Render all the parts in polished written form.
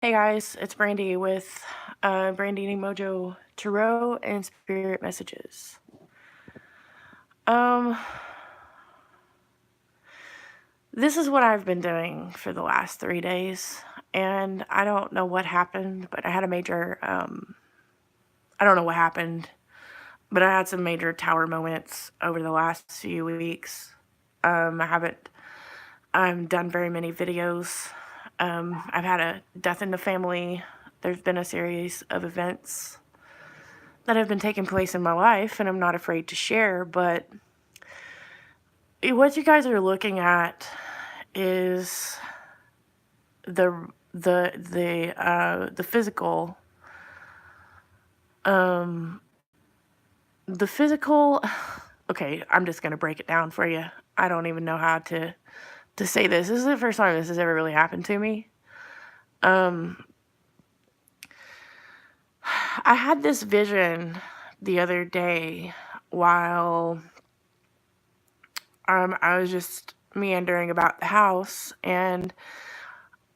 Hey guys, it's Brandy with Brandy Mojo Tarot and Spirit Messages. Um, this is what I've been doing for the last 3 days, and I don't know what happened, but I had a major, I don't know what happened, but I had some major tower moments over the last few weeks. I haven't done very many videos. I've had a death in the family. There's been a series of events that have been taking place in my life, and I'm not afraid to share, but what you guys are looking at is the physical the physical okay, I'm just gonna break it down for you. I don't even know how to say this. This is the first time this has ever really happened to me. I had this vision the other day while I was just meandering about the house, and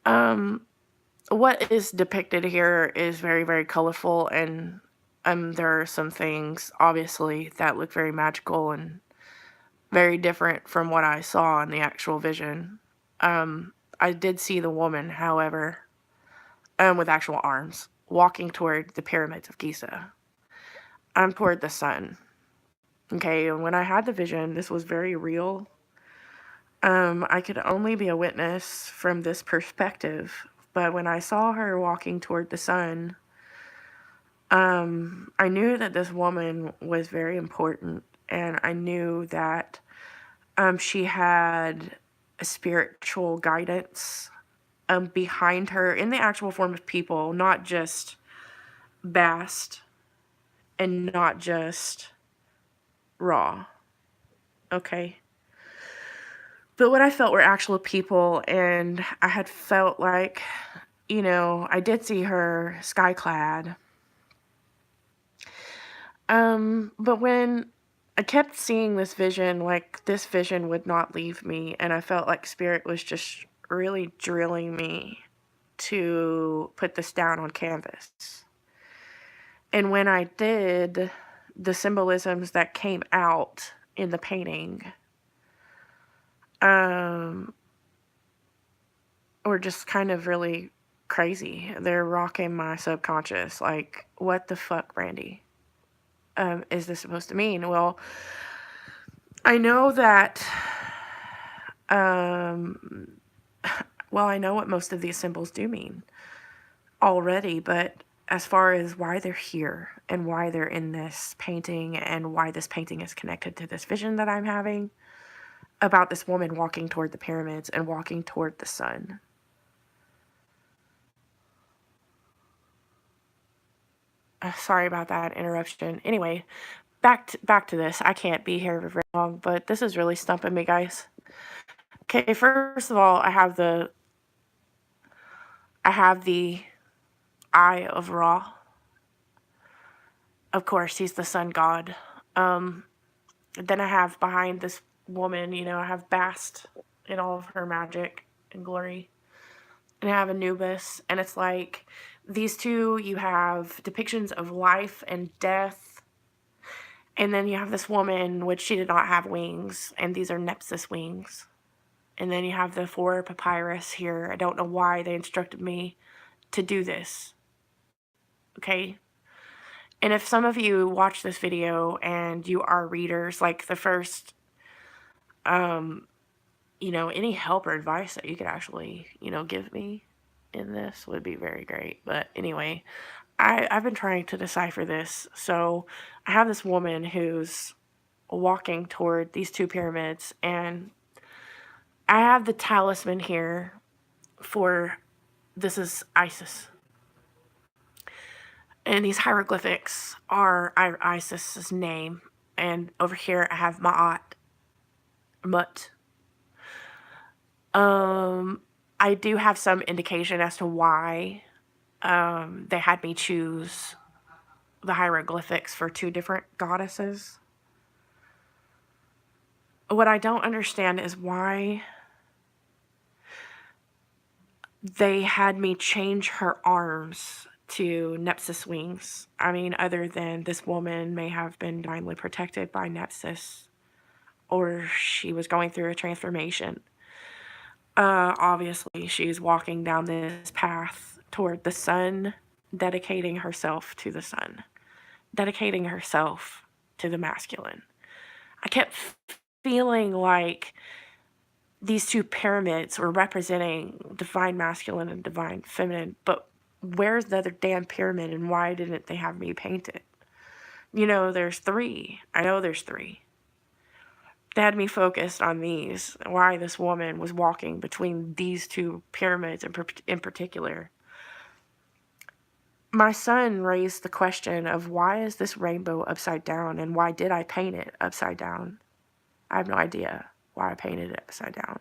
what is depicted here is very, very colorful, and there are some things obviously that look very magical and very different from what I saw in the actual vision. I did see the woman, however, with actual arms, walking toward the pyramids of Giza. Toward the sun. Okay, and when I had the vision, this was very real. I could only be a witness from this perspective, but when I saw her walking toward the sun, I knew that this woman was very important, and I knew that she had a spiritual guidance behind her in the actual form of people, not just Bast and not just Ra. Okay. But what I felt were actual people, and I had felt like, I did see her sky-clad. But when I kept seeing this vision, like, this vision would not leave me, and I felt like Spirit was just really drilling me to put this down on canvas. And when I did, the symbolisms that came out in the painting were just kind of really crazy. They're rocking my subconscious. Like, what the fuck, Brandy? Is this supposed to mean? Well, I know that, I know what most of these symbols do mean already, but as far as why they're here and why they're in this painting and why this painting is connected to this vision that I'm having about this woman walking toward the pyramids and walking toward the sun. Sorry about that interruption. Anyway, back to this. I can't be here for very long, but this is really stumping me, guys. Okay, first of all, I have the Eye of Ra. Of course, he's the sun god. Then I have behind this woman, I have Bast in all of her magic and glory. And I have Anubis, and it's like these two, you have depictions of life and death. And then you have this woman, which she did not have wings, and these are Nepsis wings. And then you have the 4 papyrus here. I don't know why they instructed me to do this. Okay? And if some of you watch this video and you are readers, like the first, any help or advice that you could actually, give me in this would be very great. But anyway, I've been trying to decipher this. So I have this woman who's walking toward these 2 pyramids, and I have the talisman here for, this is Isis. And these hieroglyphics are Isis's name. And over here I have Mut. I do have some indication as to why they had me choose the hieroglyphics for 2 different goddesses. What I don't understand is why they had me change her arms to Nepsis wings. I mean, other than this woman may have been divinely protected by Nepsis, or she was going through a transformation. Obviously, she's walking down this path toward the sun, dedicating herself to the sun, dedicating herself to the masculine. I kept feeling like these two pyramids were representing divine masculine and divine feminine, but where's the other damn pyramid and why didn't they have me paint it? You know, there's three. I know there's three. They had me focused on these, why this woman was walking between these two pyramids in particular. My son raised the question of why is this rainbow upside down and why did I paint it upside down? I have no idea why I painted it upside down.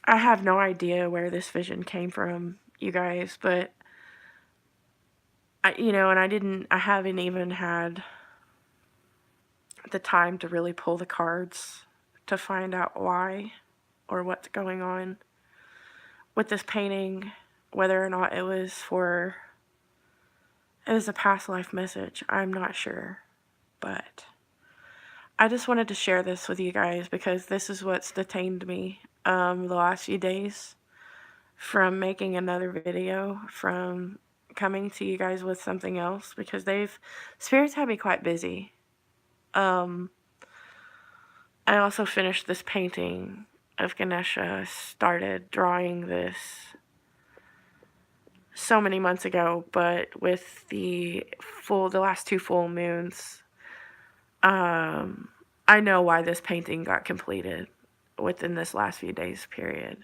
I have no idea where this vision came from, you guys, but I haven't even had the time to really pull the cards to find out why or what's going on with this painting, whether or not it was a past life message. I'm not sure, but I just wanted to share this with you guys because this is what's detained me the last few days from making another video, from coming to you guys with something else, because spirits had me quite busy. I also finished this painting of Ganesha, started drawing this so many months ago, but with the last two full moons, I know why this painting got completed within this last few days period.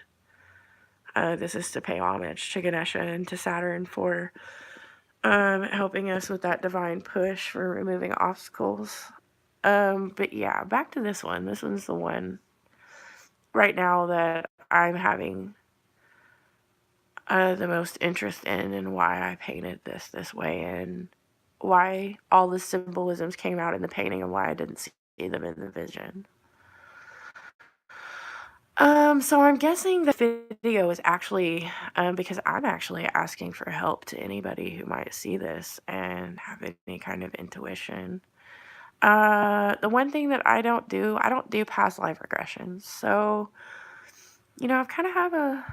This is to pay homage to Ganesha and to Saturn for helping us with that divine push for removing obstacles. But yeah, back to this one. This one's the one right now that I'm having the most interest in, and why I painted this way, and why all the symbolisms came out in the painting and why I didn't see them in the vision. So I'm guessing the video is actually, because I'm actually asking for help to anybody who might see this and have any kind of intuition. The one thing that I don't do past life regressions. So, I've kind of have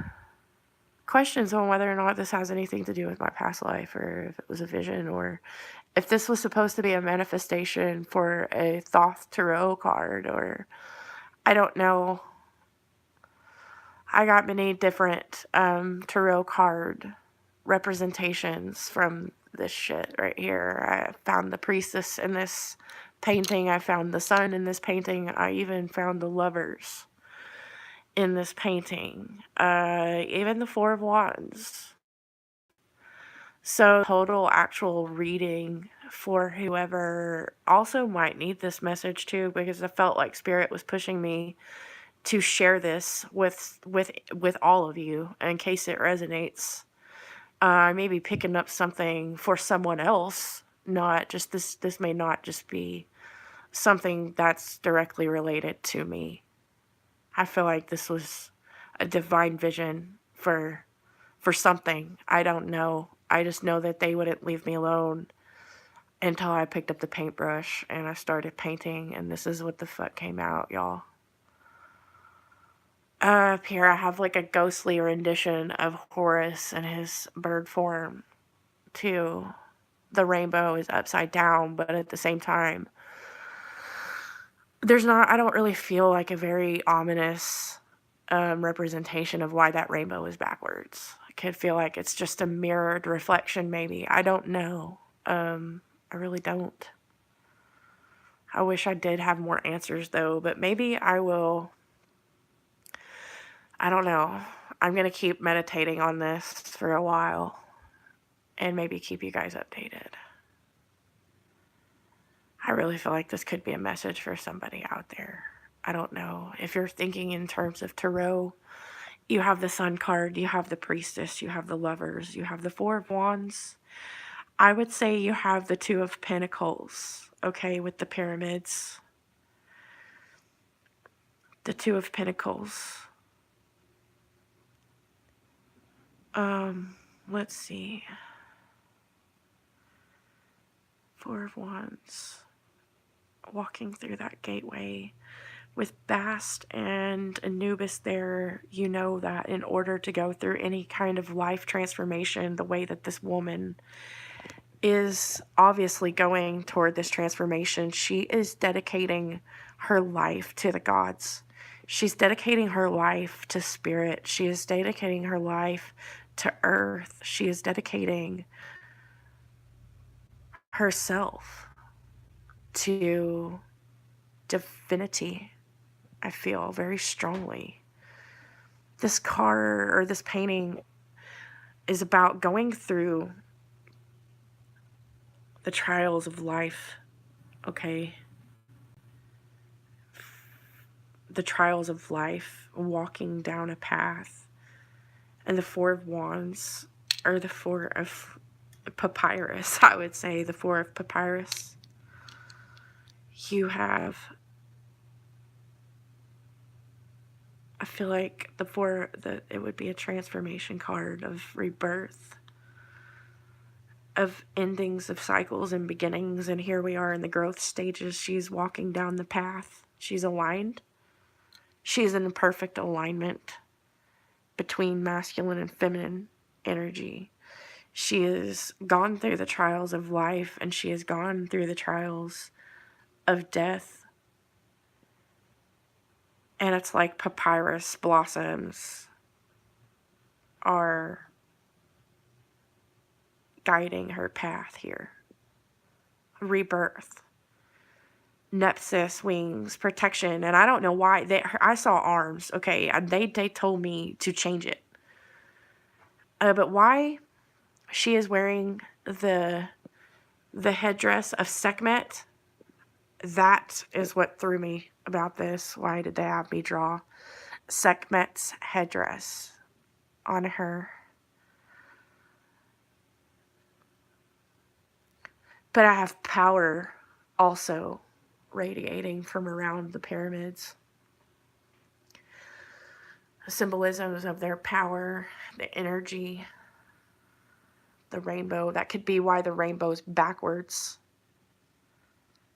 questions on whether or not this has anything to do with my past life, or if it was a vision, or if this was supposed to be a manifestation for a Thoth Tarot card, or I don't know. I got many different tarot card representations from this shit right here. I found the priestess in this painting. I found the sun in this painting. I even found the lovers in this painting. Even the Four of Wands. So total actual reading for whoever also might need this message too, because I felt like Spirit was pushing me to share this with all of you in case it resonates. I may be picking up something for someone else, not just this may not just be something that's directly related to me. I feel like this was a divine vision for something. I don't know. I just know that they wouldn't leave me alone until I picked up the paintbrush and I started painting, and this is what the fuck came out, y'all. Up here I have like a ghostly rendition of Horus in his bird form too. The rainbow is upside down, but at the same time, I don't really feel like a very ominous representation of why that rainbow is backwards. I could feel like it's just a mirrored reflection, maybe. I don't know. I really don't. I wish I did have more answers though, but maybe I will. I don't know. I'm going to keep meditating on this for a while and maybe keep you guys updated. I really feel like this could be a message for somebody out there. I don't know. If you're thinking in terms of tarot, you have the Sun card, you have the Priestess, you have the Lovers, you have the Four of Wands. I would say you have the Two of Pentacles, okay, with the pyramids. The Two of Pentacles. Let's see. Four of Wands. Walking through that gateway with Bast and Anubis there, you know that in order to go through any kind of life transformation, the way that this woman is obviously going toward this transformation, she is dedicating her life to the gods. She's dedicating her life to spirit. She is dedicating her life to earth. She is dedicating herself to divinity. I feel very strongly. This card or this painting is about going through the trials of life, okay? The trials of life, walking down a path. And the Four of Wands, or the Four of Papyrus, I would say, the Four of Papyrus. You have, I feel like it would be a transformation card of rebirth, of endings of cycles and beginnings, and here we are in the growth stages. She's walking down the path. She's aligned. She's in perfect alignment between masculine and feminine energy. She has gone through the trials of life, and she has gone through the trials of death. And it's like papyrus blossoms are guiding her path here. Rebirth. Nepsis wings, protection, and I don't know why. I saw arms, okay? They told me to change it. But why she is wearing the headdress of Sekhmet, that is what threw me about this. Why did they have me draw Sekhmet's headdress on her? But I have power also radiating from around the pyramids. Symbolisms of their power, the energy, the rainbow. That could be why the rainbow's backwards.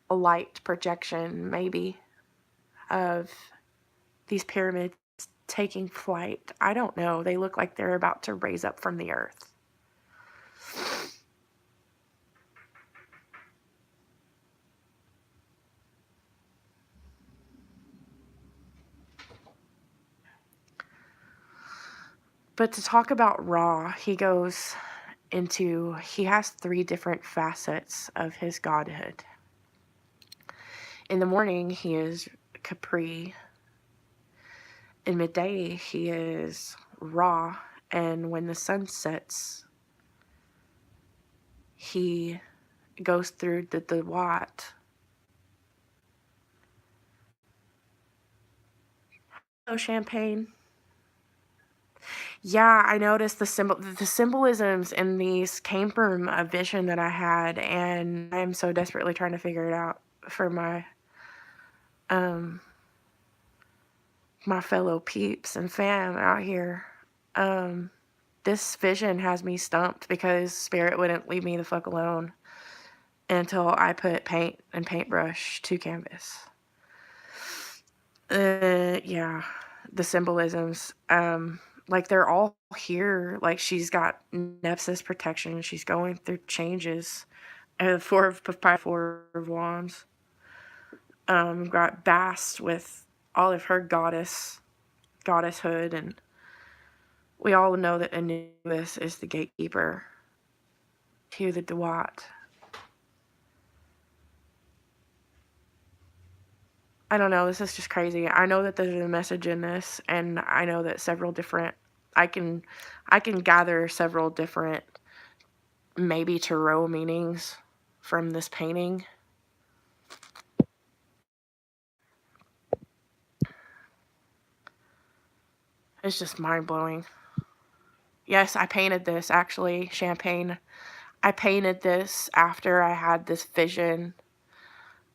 A light projection, maybe, of these pyramids taking flight. I don't know. They look like they're about to raise up from the earth. But to talk about Ra, he has 3 different facets of his godhood. In the morning, he is Capri. In midday, he is Ra. And when the sun sets, he goes through the Dawat. Oh, Champagne. Yeah, I noticed the symbolisms in these came from a vision that I had, and I am so desperately trying to figure it out for my my fellow peeps and fam out here. This vision has me stumped because Spirit wouldn't leave me the fuck alone until I put paint and paintbrush to canvas. Yeah, the symbolisms. Like they're all here. Like she's got Nepsis protection. She's going through changes. Four of Wands. Got Bast with all of her goddesshood, and we all know that Anubis is the gatekeeper to the Dawat. I don't know, this is just crazy. I know that there's a message in this, and I know that several different, I can gather several different, maybe tarot meanings from this painting. It's just mind-blowing. Yes, I painted this, actually, Champagne. I painted this after I had this vision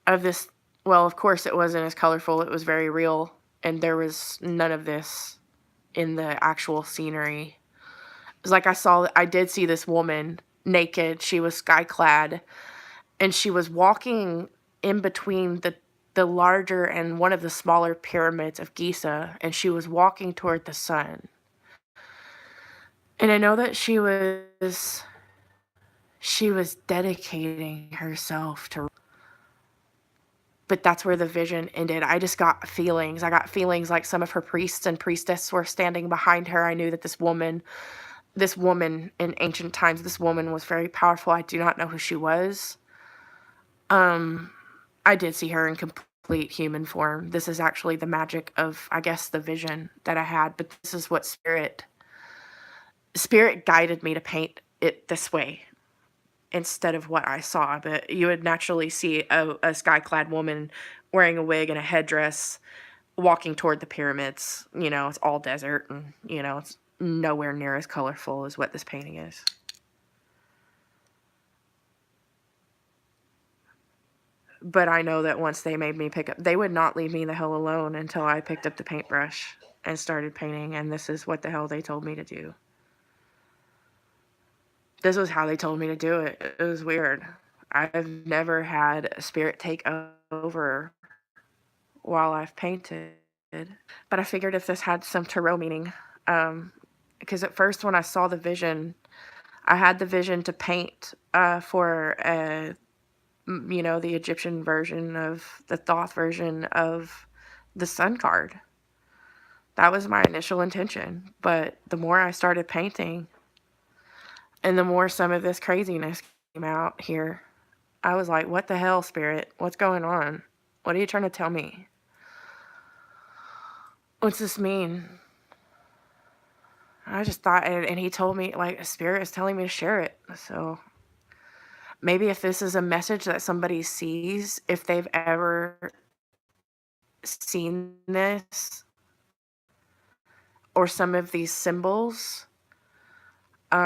of this. Well, of course it wasn't as colorful. It was very real, and there was none of this in the actual scenery. It's like I did see this woman naked. She was sky clad, and she was walking in between the larger and one of the smaller pyramids of Giza, and she was walking toward the sun. And I know that she was dedicating herself to, but that's where the vision ended. I just got feelings. I got feelings like some of her priests and priestesses were standing behind her. I knew that this woman in ancient times, this woman was very powerful. I do not know who she was. Um, I did see her in complete human form. This is actually the magic of, I guess, the vision that I had, but this is what spirit guided me to paint it this way instead of what I saw. But you would naturally see a sky-clad woman wearing a wig and a headdress walking toward the pyramids. It's all desert, and it's nowhere near as colorful as what this painting is. But I know that once they made me they would not leave me the hell alone until I picked up the paintbrush and started painting, and this is what the hell they told me to do. This was how they told me to do it. It was weird. I've never had a spirit take over while I've painted, but I figured if this had some tarot meaning, because at first when I saw the vision, I had the vision to paint for the Egyptian version of the Thoth version of the Sun card. That was my initial intention. But the more I started painting and the more some of this craziness came out here, I was like, what the hell, Spirit? What's going on? What are you trying to tell me? What's this mean? I just thought, and he told me, like, a spirit is telling me to share it. So maybe if this is a message that somebody sees, if they've ever seen this or some of these symbols,